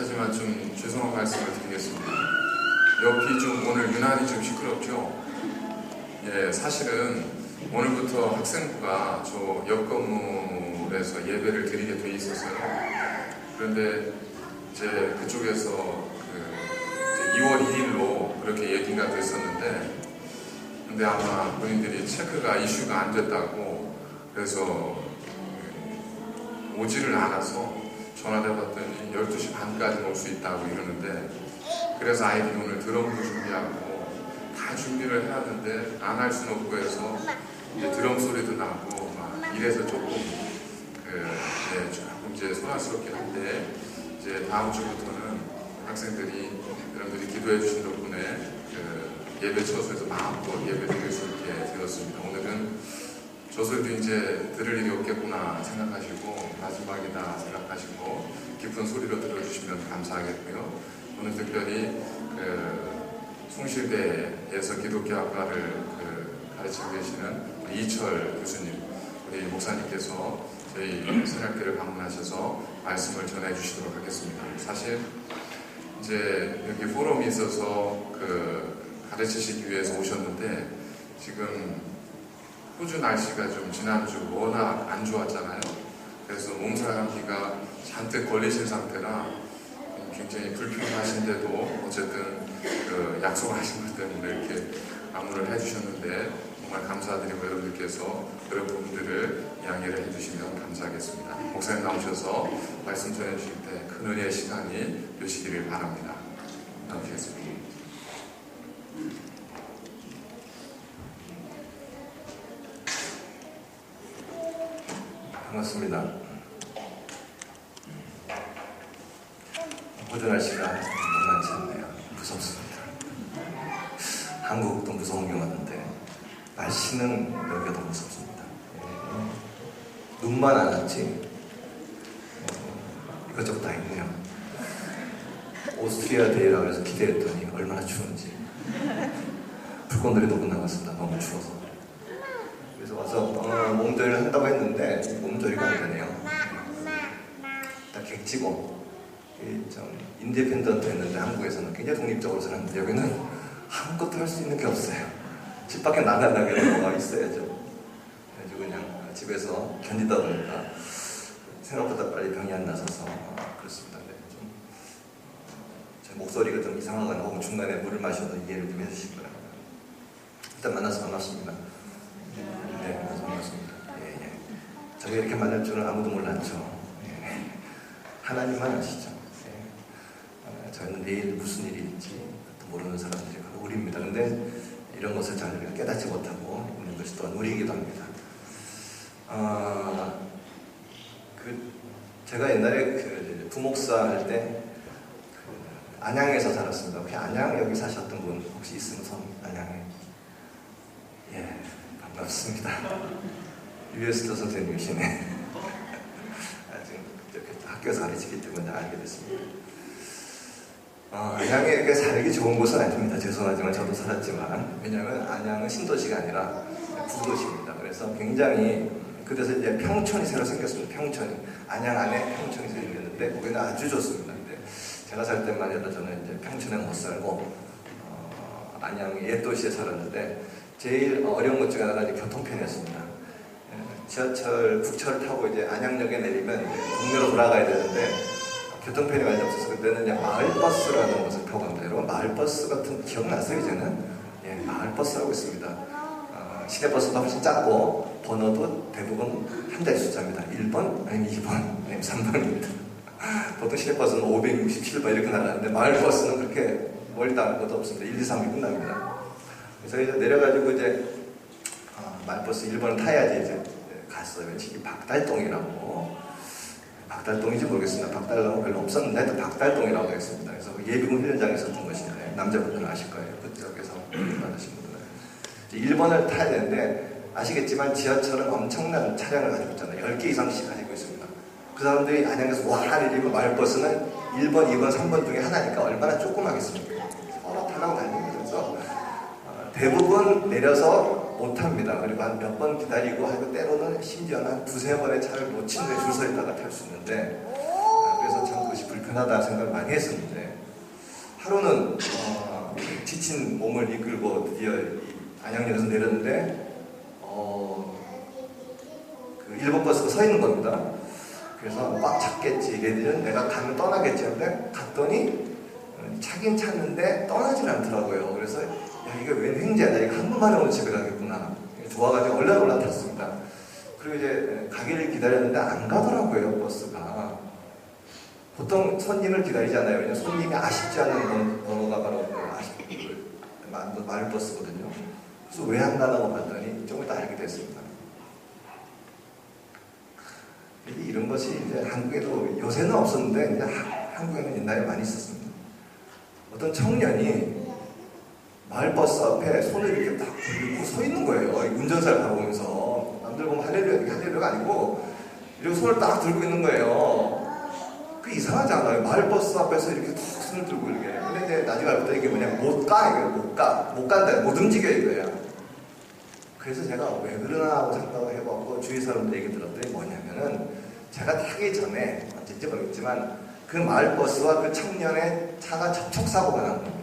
하지만 좀 죄송한 말씀을 드리겠습니다. 옆이 좀 오늘 유난히 좀 시끄럽죠? 예, 사실은 오늘부터 학생부가 저 옆 건물에서 예배를 드리게 돼 있었어요. 그런데 이제 그쪽에서 이제 2월 1일로 그렇게 얘기가 됐었는데, 근데 아마 본인들이 체크가 이슈가 안 됐다고 그래서 오지를 않아서 전화해봤더니 12시 반까지 올 수 있다고 이러는데, 그래서 아이들이 오늘 드럼도 준비하고 다 준비를 해야 하는데 안 할 수는 없고 해서 이제 드럼 소리도 나고 막 이래서 조금 조금 이제 소란스럽긴 한데, 이제 다음 주부터는 학생들이 여러분들이 기도해 주신 덕분에 예배 처소에서 마음껏 예배 드릴 수 있게 되었습니다. 오늘은 저 소리도 이제 들을 일이 없겠구나 생각하시고 마지막이다 생각하시고 깊은 소리로 들어주시면 감사하겠고요. 오늘 특별히 숭실대에서 기독교학과를 가르치고 계시는 우리 이철 교수님, 우리 목사님께서 저희 선약교를 방문하셔서 말씀을 전해주시도록 하겠습니다. 사실 이제 여기 포럼이 있어서 가르치시기 위해서 오셨는데, 지금 호주 날씨가 좀 지난주 워낙 안 좋았잖아요. 그래서 몸살 감기가 잔뜩 걸리신 상태라 굉장히 불편하신데도 어쨌든 약속하신 것 때문에 이렇게 방문을 해주셨는데 정말 감사드리고, 여러분들께서 그런 부분들을 양해를 해주시면 감사하겠습니다. 목사님 나오셔서 말씀 전해주실 때 큰 은혜의 시간이 되시기를 바랍니다. 나오시겠습니다. 반갑습니다. 호주 날씨가 만만치 않네요. 무섭습니다. 한국도 무서운 게 많은데 날씨는 여기가 더 무섭습니다. 눈만 안 왔지 이것저것 다 있네요. 오스트리아 데이라고 해서 기대했더니 얼마나 추운지 불꽃놀이 너무 나갔습니다. 너무 추워서. 그래서 와서 몸조리를 한다고 했는데 몸조리가 안 되네요. 다 객지고 좀 인디펜던트 했는데 한국에서는 굉장히 독립적으로 살았는데 여기는 아무것도 할 수 있는 게 없어요. 집 밖에 나간다고 뭐가 있어야죠. 그래가지고 그냥 집에서 견디다 보니까 생각보다 빨리 병이 안 나서서 그렇습니다. 좀 제 목소리가 좀 이상하거나 혹은 중간에 물을 마셔도 이해를 좀 해주시기 바랍니다. 일단 만나서 반갑습니다. 네, 만나서 반갑습니다. 예. 저희가 이렇게 만날 줄은 아무도 몰랐죠. 예. 하나님만 아시죠. 예. 저희는 내일 무슨 일이 있지 모르는 사람들이 바로 우리입니다. 근데 이런 것을 잘 깨닫지 못하고 있는 것이 또한 우리이기도 합니다. 제가 옛날에 부목사 할 때 안양에서 살았습니다. 혹시 안양 여기 사셨던 분 혹시 있으면 손 안양에? 예, 반갑습니다. 유에스터 선생님이시네. 지금 학교에서 가르치기 때문에 알게 됐습니다. 안양에 이렇게 살기 좋은 곳은 아닙니다. 죄송하지만 저도 살았지만, 왜냐하면 안양은 신도시가 아니라 구도시입니다. 그래서 굉장히 그래서 이제 평촌이 새로 생겼습니다. 평촌이 안양 안에 평촌이 생겼는데 거기는 아주 좋습니다. 근데 제가 살 때만 해도 저는 이제 평촌에 못 살고 안양 옛 도시에 살았는데 제일 어려운 것 중에 하나가 이제 교통편이었습니다. 지하철, 국철을 타고 이제 안양역에 내리면 이제 동네로 돌아가야 되는데 교통편이 많이 없어서 그때는 이제 마을버스라는 것을 타고 갑니다. 여러분 마을버스 같은 기억나세요 이제는? 예, 마을버스라고 있습니다. 시내버스보다 훨씬 작고 번호도 대부분 한 자리 숫자입니다. 1번, 아니면 2번, 아니면 3번입니다. 보통 시내버스는 567번 이렇게 나가는데 마을버스는 그렇게 멀다 하는 것도 없습니다. 1, 2, 3이 끝납니다. 그래서 이제 내려가지고 이제 마을버스 1번을 타야지 이제 갔어요. 이 박달동이라고. 박달동인지 모르겠습니다. 박달동은 별로 없었는데 하여튼 박달동이라고 했습니다. 그래서 예비군 훈련장에서 준 것인데 남자분들은 아실 거예요. 그쪽에서 받으신 분들은. 1번을 타야 되는데 아시겠지만 지하철은 엄청난 차량을 가지고 있잖아요. 10개 이상씩 가지고 있습니다. 그 사람들이 안양에서 와 내리고 마을버스는 1번, 2번, 3번 중에 하나니까 얼마나 조그마겠습니까? 타라고 다닙니다. 그래서 대부분 내려서 못합니다. 그리고 한 몇 번 기다리고 하고 때로는 심지어는 한 두세 번의 차를 놓친 후에 줄 서 있다가 탈 수 있는데 그래서 참 그것이 불편합니다. 편하다 생각을 많이 했었는데 하루는 지친 몸을 이끌고 드디어 안양역에서 내렸는데 그 일본 버스가 서 있는 겁니다. 그래서 꽉 찼겠지, 얘들은 내가 가면 떠나겠지 하는데 갔더니 차긴 찼는데 떠나질 않더라고요. 그래서 야, 이게 웬 횡재야, 나 이거 한 번만에 오늘 집에 가겠구나. 좋아가지고 얼른 올라탔습니다. 그리고 이제 가기를 기다렸는데 안 가더라고요, 버스가. 보통 손님을 기다리잖아요. 왜냐면 손님이 아쉽지 않은 번호가 바로 마을버스거든요. 그래서 왜 안 가나고 봤더니 좀 이따 알게 됐습니다. 이런 것이 이제 한국에도 요새는 없었는데 이제 한국에는 옛날에 많이 있었습니다. 어떤 청년이 마을버스 앞에 손을 이렇게 딱 들고 서 있는 거예요. 운전사를 바라보면서. 남들 보면 할렐루야가 아니고 이렇게 손을 딱 들고 있는 거예요. 그 이상하지 않아요? 마을버스 앞에서 이렇게 툭 손을 들고 이렇게. 근데 이제 나중에 알고 보니 이게 뭐냐면 못 간다, 못 움직여 이거야. 그래서 제가 왜 그러나 하고 생각을 해봤고 주위 사람들 얘기 들었더니 뭐냐면은 제가 타기 전에 언제인지 모르겠지만 그 마을버스와 그 청년의 차가 접촉사고가 난 겁니다.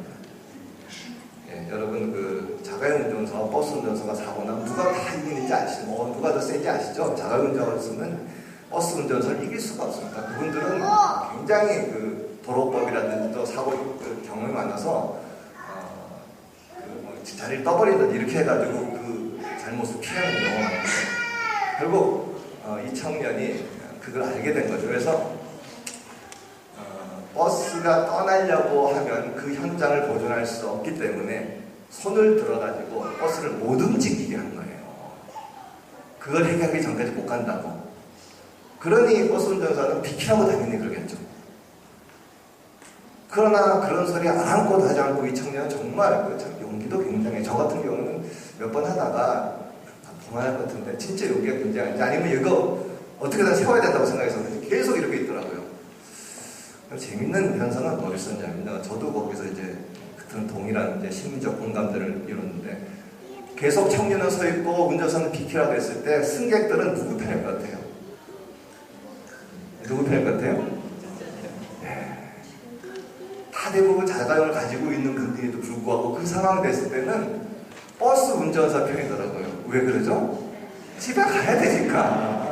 예, 여러분 그 자가용운전사와 버스 운전사가 사고 나면 누가 다 이기는지 아시죠? 누가 더 센지 아시죠? 자가용운전사는 버스 운전사를 이길 수가 없습니다. 그분들은 굉장히 그 도로법이라든지 또 사고 그 경험이 많아서 자리를 떠버린다 이렇게 해가지고 그 잘못을 피하는 경우가 많은데 결국 이 청년이 그걸 알게 된 거죠. 그래서 버스가 떠나려고 하면 그 현장을 보존할 수 없기 때문에 손을 들어가지고 버스를 못 움직이게 한 거예요. 그걸 해결하기 전까지 못 간다고. 그러니 버스 운전사는 비키라고 당연히 그러겠죠. 그러나 그런 소리 안고 하지 않고 이 청년은 정말 용기도 굉장해. 저 같은 경우는 몇 번 하다가 그만할 것 같은데 진짜 용기가 굉장한지 아니면 이거 어떻게든 세워야 된다고 생각해서 계속 이렇게 있더라고요. 재밌는 현상은 뭐 있었냐면 저도 거기서 이제 같은 동일한 이제 심리적 공감대를 이뤘는데 계속 청년은 서 있고 운전사는 비키라고 했을 때 승객들은 누구 편일 것 같아요? 누구 편일 것 같아요? 다 대부분 자가용을 가지고 있는 분들에도 불구하고 그 상황이 됐을 때는 버스 운전사 편이더라고요. 왜 그러죠? 집에 가야 되니까.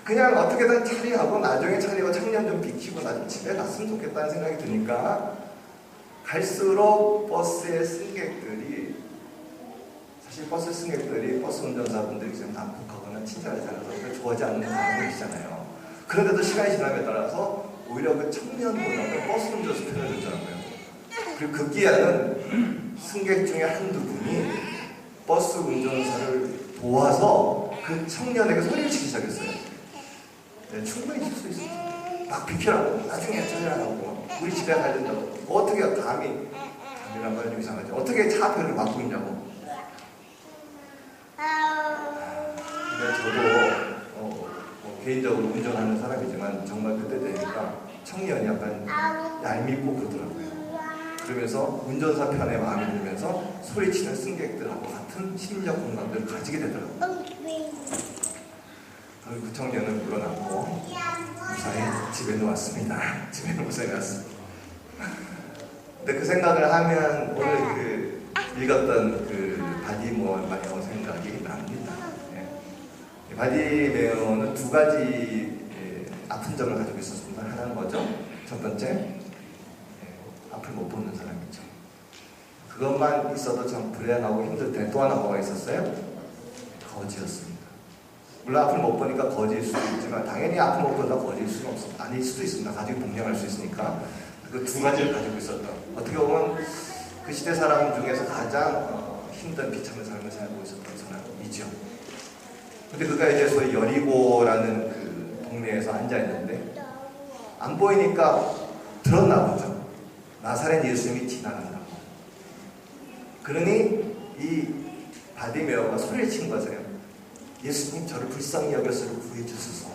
그냥 어떻게든 처리하고 나중에 처리하고 청년 좀 비키고 나중에 집에 갔으면 좋겠다는 생각이 드니까 갈수록 버스의 승객들이 사실 버스 승객들이 버스 운전사분들이 좀 난폭하거나 친절하지 않아서 좋아하지 않는 경우가 있잖아요. 그런데도 시간이 지남에 따라서 오히려 그 청년보다는 버스 운전사 편을 들더라고요. 그리고 급기야는 승객 중에 한두 분이 버스 운전사를 도와서 그 청년에게 소리를 치기 시작했어요. 네, 충분히 칠 수 있어요. 막 비키라고, 나중에 처리하라고, 우리 집에 가야 된다고. 어떻게 감이란 말이 좀 이상하죠. 어떻게 차 앞에를 막고 있냐고. 근데 저도 개인적으로 운전하는 사람이지만 정말 그때 되니까 청년이 약간 얄밉고 그러더라고요. 그러면서 운전사 편에 마음이 들면서 소리치는 승객들하고 같은 심리적 공감대를 가지게 되더라고요. 그 청년은 물러났고 무사히 집에 놓았습니다. 집에 무사히 놨습니다. 근데 그 생각을 하면 오늘 그 읽었던 그 바디모어의 생각이 납니다. 예. 바디메어는 두 가지 아픈 점을 가지고 있었습니다. 하나는 뭐죠? 첫 번째, 앞을 못 보는 사람이죠. 그것만 있어도 참 불행하고 힘들 때 또 하나 뭐가 있었어요? 거지였습니다. 물론 앞을 못 보니까 거지일 수도 있지만 당연히 앞을 못 보다 거지일 수는 없습니다. 아닐 수도 있습니다. 가지고 분명할 수 있으니까 그 두 가지를 가지고 있었던 어떻게 보면 그 시대 사람 중에서 가장 힘든 비참한 삶을 살고 있었던 사람이죠. 근데 그가 이제 소위 여리고라는 그 동네에서 앉아 있는데 안 보이니까 들었나 보죠. 나사렛 예수님이 지나간다고. 그러니 이 바디메어가 소리를 친 거세요. 예수님 저를 불쌍히 여겨서 구해주소서.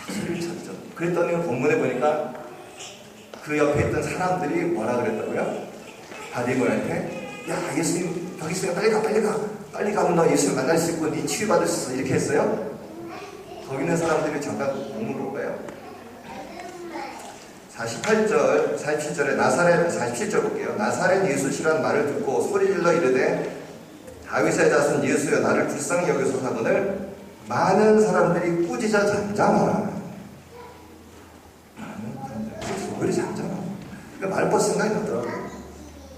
소리를 쳤죠. 그랬더니 본문에 보니까 그 옆에 있던 사람들이 뭐라 그랬다고요? 바디메어한테 야 예수님 여기 있으면 빨리 가 빨리 가면 너 예수님 만날 수 있고 네 치유받을 수 있어 이렇게 했어요. 거기 있는 사람들이 잠깐 몸을 볼 거예요. 47절에 나사렛, 47절 볼게요. 나사렛 예수시란 말을 듣고 소리질러 이르되 다윗의 자손 예수여 나를 불쌍히 여기소서 하거늘 많은 사람들이 꾸짖어 잠잠하라. 많은 사람들이 왜 이리 잠잠하라. 그러니까 말버스 생각이 나더라고요.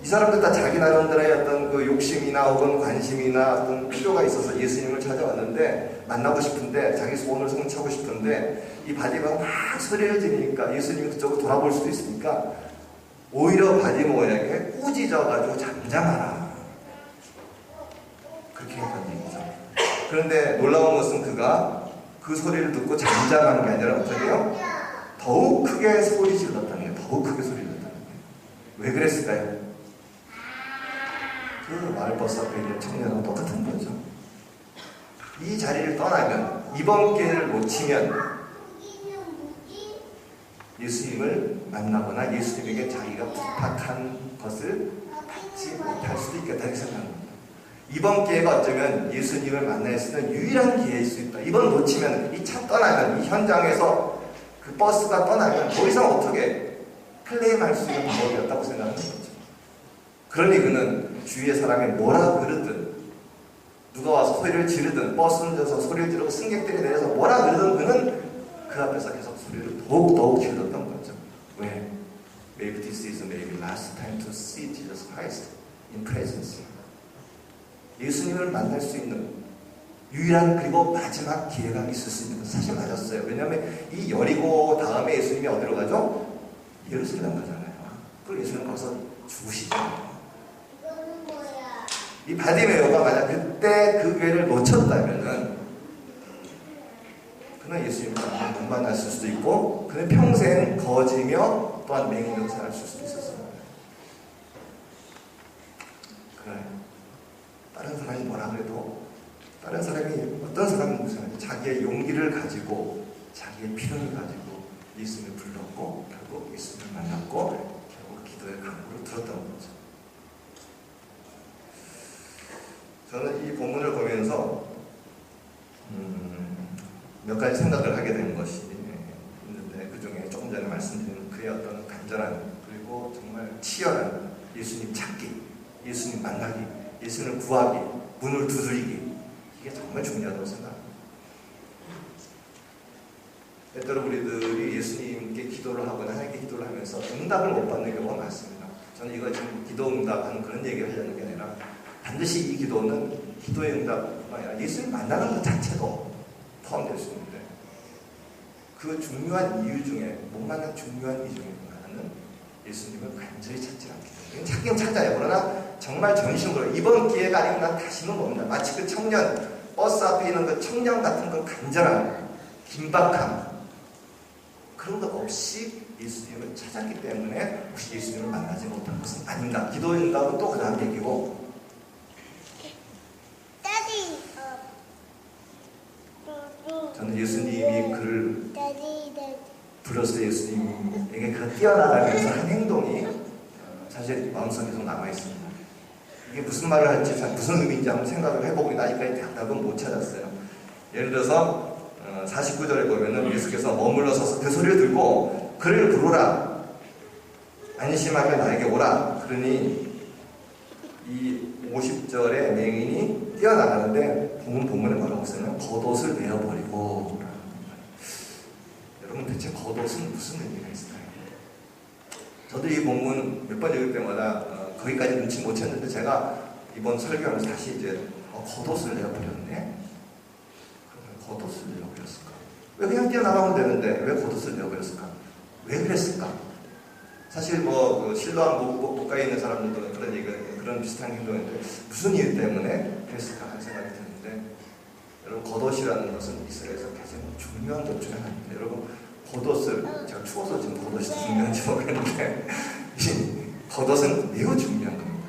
이 사람들 다 자기 나름대로의 어떤 그 욕심이나 혹은 관심이나 어떤 필요가 있어서 예수님을 찾아왔는데 만나고 싶은데 자기 소원을 성취하고 싶은데 이 바디모가 막 소리를 지르니까 예수님이 그쪽으로 돌아볼 수도 있으니까 오히려 바디모에게 꾸짖어가지고 잠잠하라. 그렇게 했던 얘기죠. 그런데 놀라운 것은 그가 그 소리를 듣고 잠잠한 게 아니라 어떻게 해요? 더욱 크게 소리 질렀다는 거예요. 더욱 크게 소리 질렀다는 거예요. 왜 그랬을까요? 그 마을버스 앞에 있는 청년은 똑같은 거죠. 이 자리를 떠나면, 이번 기회를 놓치면 예수님을 만나거나 예수님에게 자기가 부탁한 것을 받지 못할 수도 있겠다 이렇게 생각합니다. 이번 기회가 어쩌면 예수님을 만날 수 있는 유일한 기회일 수 있다. 이번 놓치면, 이 차 떠나면, 이 현장에서 그 버스가 떠나면 더 이상 어떻게 클레임할 수 있는 방법이었다고 생각하는 거죠. 그러니 그는 주위의 사람이 뭐라 그러든, 누가 와서 소리를 지르든, 버스 운전서 소리를 지르고 승객들이 내려서 뭐라 그러든 그는 그 앞에서 계속 소리를 더욱 질렀던 거죠. 왜? Maybe this is maybe last time to see Jesus Christ in presence. 예수님을 만날 수 있는 유일한 그리고 마지막 기회가 있을 수 있는 것은 사실 맞았어요. 왜냐하면 이 여리고 다음에 예수님이 어디로 가죠? 예루살렘 가잖아요. 그리고 예수님 거기서 죽으시죠. 이 바디메오가 만약 그때 그 기회를 놓쳤다면은 그는 예수님을 못 만났을 수도 있고 그는 평생 거지며 또한 맹인으로 살았을 수도 있었어요. 그래. 다른 사람이 뭐라 그래도 다른 사람이 어떤 사람은 무슨 자기의 용기를 가지고 자기의 필요를 가지고 예수님을 불렀고 결국 예수님을 만났고 결국 기도의 강구를 들었던 거죠. 저는 이 본문을 보면서 몇 가지 생각을 하게 된 것이 있는데 그 중에 조금 전에 말씀드린 그의 어떤 간절한 그리고 정말 치열한 예수님 찾기, 예수님 만나기, 예수님을 구하기, 문을 두드리기 이게 정말 중요하다고 생각합니다. 때때로 우리들이 예수님께 기도를 하거나 하나님께 기도를 하면서 응답을 못 받는 경우가 많습니다. 저는 이거 지금 기도 응답하는 그런 얘기를 하려는 게 아니라 반드시 이 기도는 기도의 응답뿐만 아니라 예수님 만나는 것 자체도 포함될 수 있는데 그 중요한 이유 중에 못 만난 중요한 이유 중에 하나는 예수님을 간절히 찾지 않기 때문에 찾긴 찾아요. 그러나 정말 전심으로 이번 기회가 아니면 난 다시는 봅니다. 마치 그 청년 버스 앞에 있는 그 청년 같은 그 간절함, 긴박함 그런 것 없이 예수님을 찾았기 때문에 혹시 예수님을 만나지 못한 것은 아닌가. 기도의 응답은 또 그 다음 얘기고 저는 예수님이 그를 불렀을 때 예수님에게 그 뛰어나가면서 한 행동이 사실 마음속에 계속 남아있습니다. 이게 무슨 말을 할지 무슨 의미인지 한번 생각을 해보고 나니까 답은 못 찾았어요. 예를 들어서 49절에 보면은 예수께서 머물러 서서 그 소리를 들고 그를 부르라 안심하며 나에게 오라. 그러니 이 50절에 맹인이 뛰어나가는데 본문에 뭐라고 써요? 겉옷을 내어버리고. 여러분 대체 겉옷은 무슨 의미가 있을까요? 저도 이 본문 몇 번 읽을 때마다 거기까지 눈치 못 챘는데 제가 이번 설교하면서 다시 이제 겉옷을 내어버렸네? 그러면 겉옷을 내어버렸을까? 왜 그냥 뛰어나가면 되는데 왜 겉옷을 내어버렸을까? 왜 그랬을까? 사실 뭐 실로암 목가에 있는 사람들도 그런 얘기가 그런 비슷한 행동인데 무슨 이유 때문에 그랬을까 하는 생각이 드는데 여러분 겉옷이라는 것은 이스라엘에서 가장 중요한 것 중에 하나입니다. 여러분 겉옷을 제가 추워서 지금 겉옷이 중요한지 모르겠는데 이 겉옷은 매우 중요한 겁니다.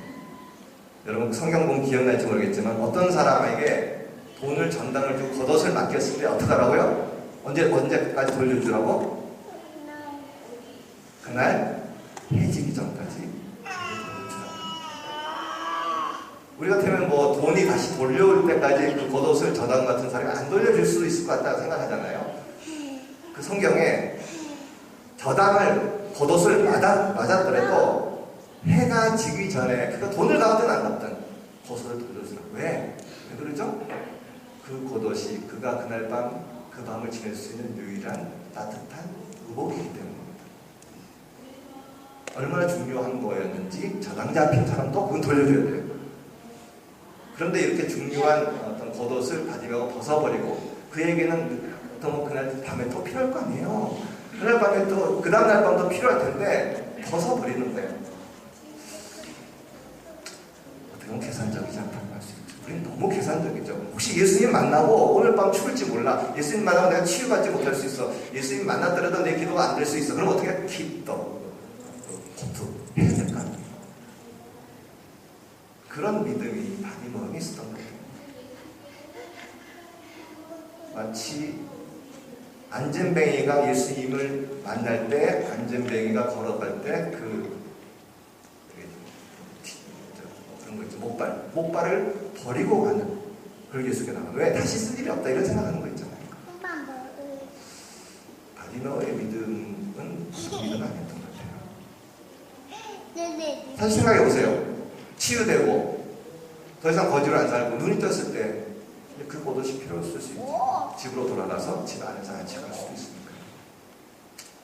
여러분 성경 보면 기억날지 모르겠지만 어떤 사람에게 돈을 전당을 주고 겉옷을 맡겼을 때 어떻게 하라고요? 언제까지 돌려주라고? 그날 해지기 전까지 돌려주라고. 우리 같으면 뭐 돈이 다시 돌려올 때까지 그 겉옷을 저당 같은 사람이 안 돌려줄 수도 있을 것 같다고 생각하잖아요. 그 성경에 저당을 겉옷을 맞았더라도 해가 지기 전에 그가 돈을 갚든 안 갚든 겉옷을 돌려주라. 왜 그러죠? 그 겉옷이 그가 그날 밤 그 밤을 지낼 수 있는 유일한 따뜻한 의복이기 때문입니다. 얼마나 중요한 거였는지 저당 잡힌 사람도 그건 돌려줘야 돼요. 그런데 이렇게 중요한 어떤 겉옷을 바디메어가 벗어버리고 그에게는 어떤 그날 밤에 또 필요할 거 아니에요. 그날 밤에 또 그 다음날 밤도 필요할 텐데 벗어버리는 거예요. 어떻게 보면 계산적이지 않다고 할 수 있죠. 우리는 너무 계산적이죠. 혹시 예수님 만나고 오늘 밤 죽을지 몰라. 예수님 만나고 내가 치유받지 못할 수 있어. 예수님 만났더라도 내 기도가 안 될 수 있어. 그럼 어떻게 해? 기도해야 될 거 아니에요. 그런 믿음이 바디메어에 있었던 거예요. 마치 안전뱅이가 예수님을 만날 때, 안전뱅이가 걸어갈 때 그런 거 있죠. 목발을 버리고 가는 그걸 예수께 나가요. 왜? 다시 쓸 일이 없다 이런 생각하는 거 있잖아요. 바디메어의 믿음은 믿음 아니었던 것 같아요. 사실 생각해 보세요. 치유되고 더 이상 거지로 안 살고 눈이 떴을 때 그 겉옷이 필요했을 수 있죠. 집으로 돌아가서 집 안에서 안식할 수도 있으니까.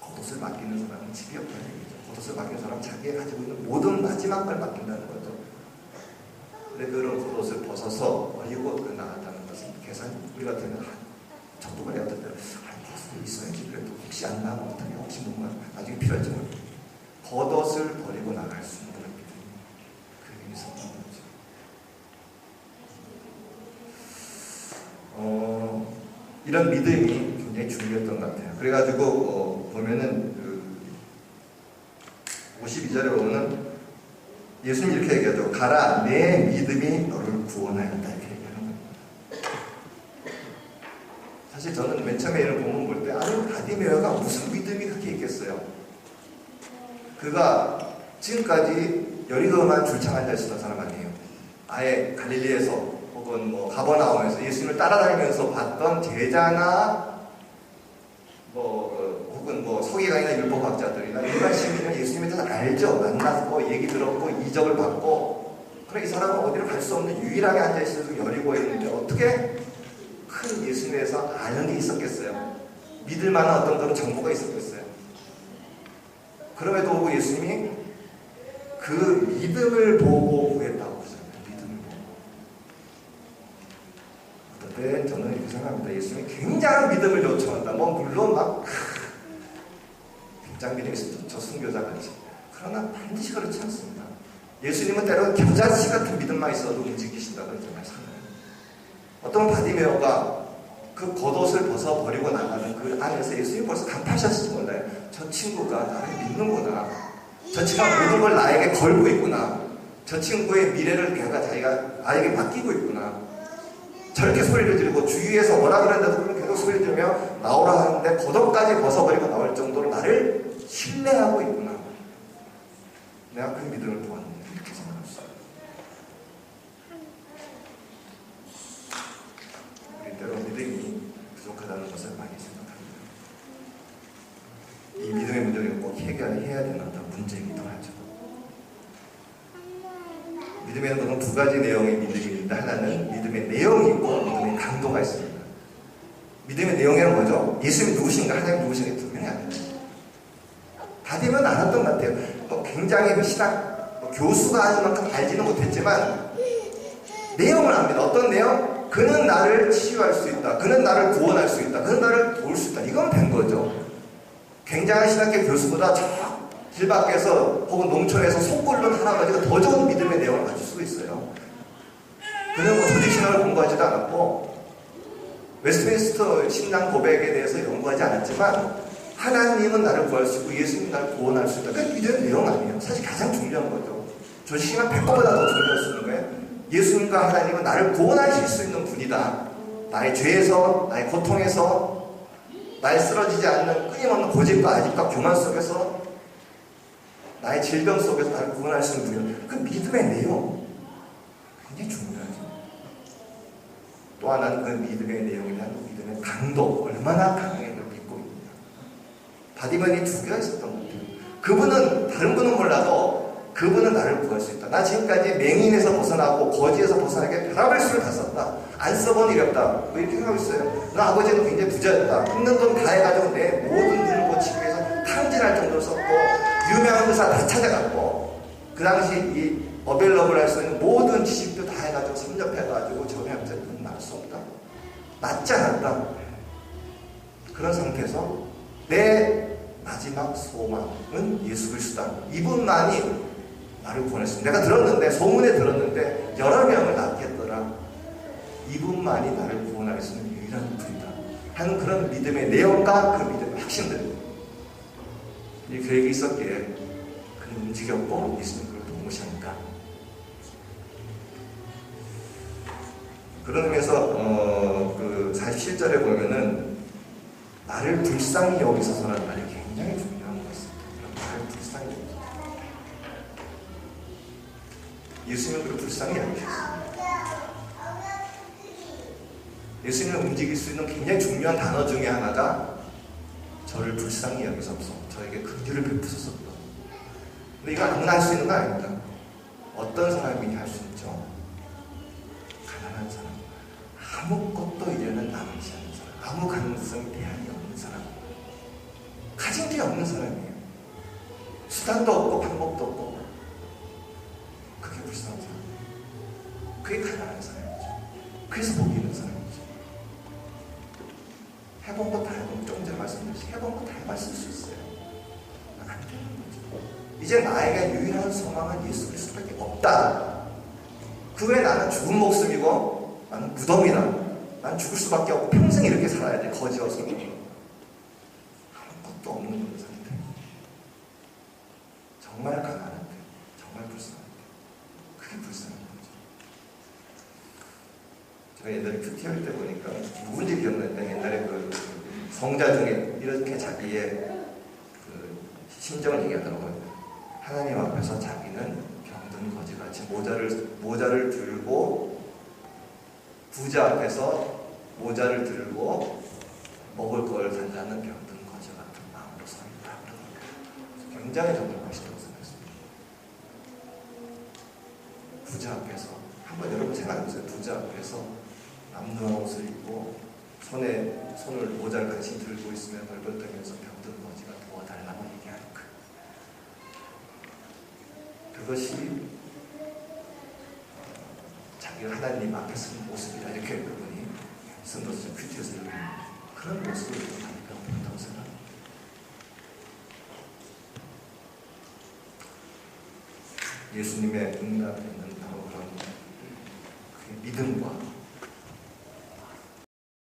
겉옷을 맡기는 사람은 집이 없다는 얘기죠. 겉옷을 맡기는 사람은 자기가 가지고 있는 모든 마지막 걸 맡긴다는 거죠. 근데 그런 겉옷을 벗어서 버리고 나갔다는 것은 계산, 우리 같으면 정도가 내가 어떨 때 겉옷이 있어야지. 그래도 혹시 안 나면 어떡해. 혹시 뭔가 나중에 필요할지 모르겠어. 겉옷을 버리고 나갈 수 있는 믿음이 그에게 있었던 거죠. 이런 믿음이 굉장히 중요했던 것 같아요. 그래가지고 보면은 52절에 보면은 예수님 이렇게 얘기하죠. 가라, 내 믿음이 너를 구원하였다 이렇게 얘기하는 거예요. 사실 저는 맨 처음에 이런 본문 볼 때 아니 바디메어가 무슨 믿음이 그렇게 있겠어요. 그가 지금까지 여리고만 줄창 앉아 있었던 사람 아니에요. 아예 갈릴리에서 혹은 뭐 가버나움에서 예수님을 따라다니면서 봤던 제자나 혹은 서기관이나 율법학자들이나 일반 시민은 예수님에 대해서 알죠. 만났고 얘기 들었고 이적을 받고. 그래 이 사람은 어디로 갈 수 없는 유일하게 앉아 있어서 여리고에 있는데 어떻게 큰 예수님에 대해서 아는 게 있었겠어요. 믿을 만한 어떤 그런 정보가 있었겠어요. 그럼에도 불구하고 예수님이 그 믿음을 보고 구했다고 그러잖아요. 네, 저는 이렇게 생각합니다. 예수님이 굉장한 믿음을 요청한다. 물론 굉장히 믿음이 있었죠. 저 순교자같이. 그러나 반드시 그렇지 않습니다. 예수님은 때로는 겨자씨 같은 믿음만 있어도 움직이신다고 했잖아요. 어떤 바디메어가 그 겉옷을 벗어버리고 나가는 그 안에서 예수님이 벌써 간파하셨을지 몰라요. 저 친구가 나를 믿는구나. 저 친구가 모든 걸 나에게 걸고 있구나. 저 친구의 미래를 자기가 나에게 맡기고 있구나. 저렇게 소리를 지르고 주위에서 뭐라 그러는데도 계속 소리를 지르며 나오라 하는데 겉옷까지 벗어버리고 나올 정도로 나를 신뢰하고 있구나. 내가 그 믿음을 보았는데 이렇게 생각했어요. 우리 때로 믿음이 부족하다는 것을 많이 생각합니다. 이 믿음의 문제를 꼭 해결해야 되는 어떤 문제이기도 하죠. 믿음에는 보통 두 가지 내용의 믿음이 있는데 하나는 믿음의 내용이 있고 믿음의 강도가 있습니다. 믿음의 내용에는 뭐죠? 예수님이 누구신가? 하나님 누구신가? 분명히 압니다. 바디메어는 알았던 것 같아요. 굉장히 신학 교수가 아닌 만큼 알지는 못했지만 내용을 압니다. 어떤 내용? 그는 나를 치유할 수 있다. 그는 나를 구원할 수 있다. 그는 나를 도울 수 있다. 이건 된 거죠. 굉장한 신학계 교수보다 길 밖에서 혹은 농촌에서 손골로 할아버지가 더 좋은 믿음의 내용을 가질 수도 있어요. 그는 조직신학을 공부하지도 않았고 웨스트민스터 신앙 고백에 대해서 연구하지 않았지만 하나님은 나를 구할 수 있고 예수님은 나를 구원할 수 있다. 그게 믿음의 내용 아니에요. 사실 가장 중요한 거죠. 조직신학 100번보다 더 중요할 수 있는 거예요. 예수님과 하나님은 나를 구원하실 수 있는 분이다. 나의 죄에서, 나의 고통에서, 나의 쓰러지지 않는 끊임없는 고집과 아집과 교만 속에서 나의 질병 속에서 나를 구원할 수 있는 분이에요. 그 믿음의 내용 굉장히 중요하죠. 또 하나는 그 믿음의 내용에 대한 믿음의 강도 얼마나 강하게 믿고 있느냐. 바디메어는 두 개가 있었던 것 같아요. 그분은 다른 분은 몰라도 그분은 나를 구할 수 있다. 나 지금까지 맹인에서 벗어나고 거지에서 벗어나게 별의별 수를 다 썼다. 안 써본 일이 없다. 뭐 이렇게 생각하고 있어요. 나 아버지는 굉장히 부자였다. 있는 돈 다 해가지고 내 모든 눈을 고치기 위해서 탕진할 정도로 썼고 유명한 의사 다 찾아갔고 그 당시 이 어벨러블 할 수 있는 모든 지식도 다 해가지고 섭렵해가지고 정형자는 나을 수 없다. 낫지 않았다. 그런 상태에서 내 마지막 소망은 예수 그리스도다. 이분만이 나를 구원했습니다. 내가 들었는데 소문에 들었는데 여러 명을 낳게 했더라. 이분만이 나를 구원할 수 있는 유일한 분이다 하는 그런 믿음의 내용과 그 믿음의 핵심들 이 계획이 있었기에 그는 움직였고 예수님 그걸 도무시하니까 그런 의미에서 그 47절에 보면은 나를 불쌍히 여기소서라는 말이 굉장히 중요한 것 같습니다. 나를 불쌍히 여기소서. 예수님은 그를 불쌍히 여기셨습니다. 예수님을 움직일 수 있는 굉장히 중요한 단어 중에 하나가 저를 불쌍히 여기소서, 저에게 긍휼을 베푸소서. 근데 이거 아무나 할 수 있는 거 아닙니다. 어떤 사람이 할 수 있죠? 가난한 사람, 아무것도 이제는 남지 않은 사람, 아무 가능성이 대안이 없는 사람, 가진 게 없는 사람이에요. 수단도 없고 방법도 없고. 그게 불쌍한 사람, 그게 가난한 사람이죠. 그래서 복이 있는 사람이죠. 해본 거 다 해본 거, 조금 전에 말씀드렸듯이 해본 거 다 해봤을 수 있어요. 안 되는 거죠. 이제 나에게 유일한 소망은 예수 그리스도밖에 없다. 그 외에 나는 죽은 목숨이고 나는 무덤이다. 난 죽을 수밖에 없고 평생 이렇게 살아야 돼. 거지여서 아무것도 없는 상태. 정말 가난한데, 정말 불쌍한데, 그게 불쌍한 거죠. 제가 옛날에 큐티 할 때 보니까 누군지 기억나는데 옛날에 그 성자 중에 이렇게 자기의 그 심정을 얘기하더라고요. 하나님 앞에서 자기는 병든 거지같이 모자를 들고 부자 앞에서 모자를 들고 먹을 걸 달라는 병든 거지 같은 마음으로 서 있다. 굉장히 정말 멋있다고 생각했습니다. 부자 앞에서 한번 여러분 생각해보세요. 부자 앞에서 남루한 옷을 입고 손을 모자를 같이 들고 있으면 벌벌떠면서 병든 거지가 도와달라고 얘기하는 거예요. 그것이 자기가 하나님 앞에 서는 모습이다. 이렇게 그분이 선도서 큐티에서 그런 모습을 자기가 본다고 생각합니다. 예수님의 응답에 있는 바로 그런 그 믿음과